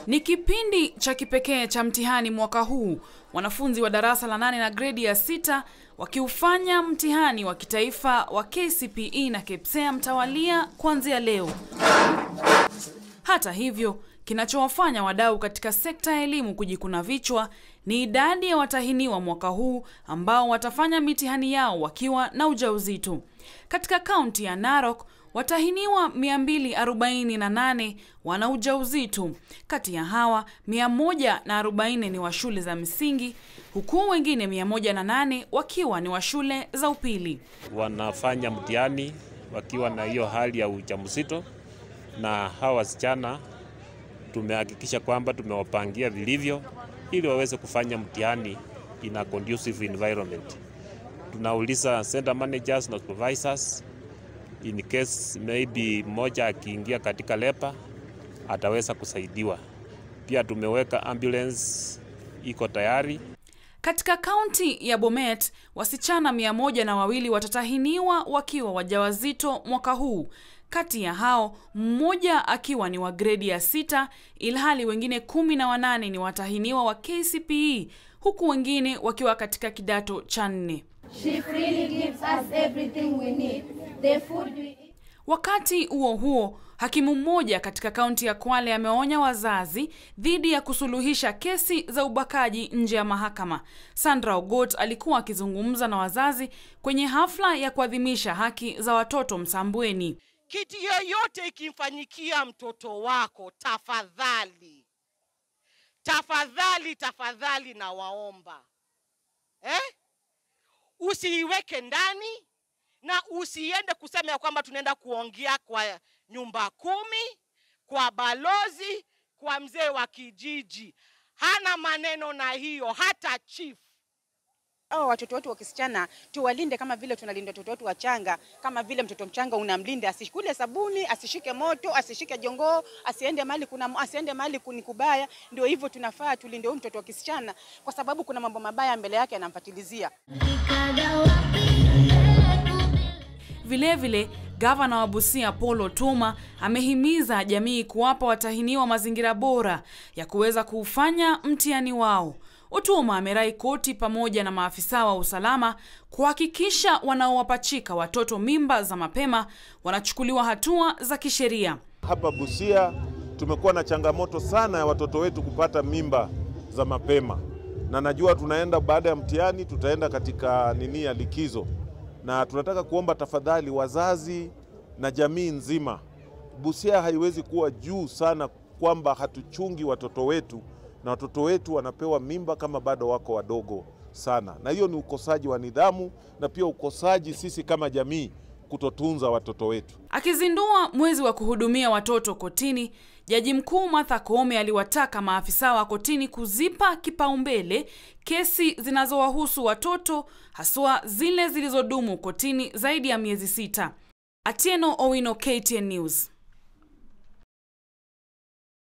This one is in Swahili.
Ni kipindi cha kipekee cha mtihani mwaka huu. Wanafunzi wa darasa la 8 na gredi ya 6 wakiufanya mtihani wa kitaifa wa KCPE na KPSEA mtawalia kuanzia leo. Hata hivyo, kinachowafanya wadau katika sekta ya elimu kujikuna vichwa ni idadi ya watahiniwa mwaka huu ambao watafanya mitihani yao wakiwa na ujauzito. Katika kaunti ya Narok, watahiniwa 248 wana ujauzito. Kati ya hawa 140 ni wa shule za msingi, huku wengine 108 wakiwa ni wa shule za upili. Wanafanya mtihani wakiwa na hiyo hali ya ujauzito, na hawa wasichana tumehakikisha kwamba tumewapangia vilivyo ili waweze kufanya mtihani in a conducive environment. Tunauliza center managers na supervisors, in case maybe mmoja akiingia katika lepa ataweza kusaidiwa. Pia tumeweka ambulance iko tayari. Katika kaunti ya Bomet, wasichana 102 watatahiniwa wakiwa wajawazito mwaka huu. Kati ya hao, mmoja akiwa ni wa gredi ya 6, ilhali wengine 18 ni watahiniwa wa KCPE, huku wengine wakiwa katika kidato cha 4. She freely gives us everything we need. The food we eat. Wakati huo, hakimu mmoja katika kaunti ya Kwale ameonya wazazi dhidi ya kusuluhisha kesi za ubakaji nje ya mahakama. Sandra Ogot alikuwa akizungumza na wazazi kwenye hafla ya kuadhimisha haki za watoto Msambweni. Kitu yoyote ikimfanyikia mtoto wako, tafadhali, tafadhali, tafadhali na waomba, usiiweke ndani na usiende kusema ya kwamba tunaenda kuongea kwa nyumba 10, kwa balozi, kwa mzee wa kijiji. Hana maneno na hiyo, hata chief. Watoto wetu wa kisichana tuwalinde kama vile tunalinda watoto wetu wachanga, kama vile mtoto mchanga unamlinda asishikule sabuni, asishike moto, asishike jongoo, asiende mahali kunikubaya. Ndio hivyo tunafaa tulinde huyu mtoto wa kisichana, kwa sababu kuna mambo mabaya mbele yake yanamfuatilizia. Vile gavana wa Busia Paul Otuoma amehimiza jamii kuwapa watahiniwa mazingira bora ya kuweza kufanya mtihani wao. Otuoma amerai koti pamoja na maafisa wa usalama kuhakikisha wanaowapachika watoto mimba za mapema wanachukuliwa hatua za kisheria. Hapa Busia tumekuwa na changamoto sana ya watoto wetu kupata mimba za mapema. Na najua tunaenda baada ya mtihani tutaenda katika ya likizo. Na tunataka kuomba tafadhali wazazi na jamii nzima. Busia haiwezi kuwa juu sana kwamba hatuchungi watoto wetu, na watoto wetu wanapewa mimba kama bado wako wadogo sana. Na hiyo ni ukosaji wa nidhamu, na pia ukosaji sisi kama jamii kutotunza watoto wetu. Akizindua mwezi wa kuhudumia watoto kotini, Jaji Mkuu Martha Koome aliwataka maafisa wa kotini kuzipa kipaumbele kesi zinazowahusu watoto, haswa zile zilizodumu kotini zaidi ya miezi 6. Atieno Owino, KTN News.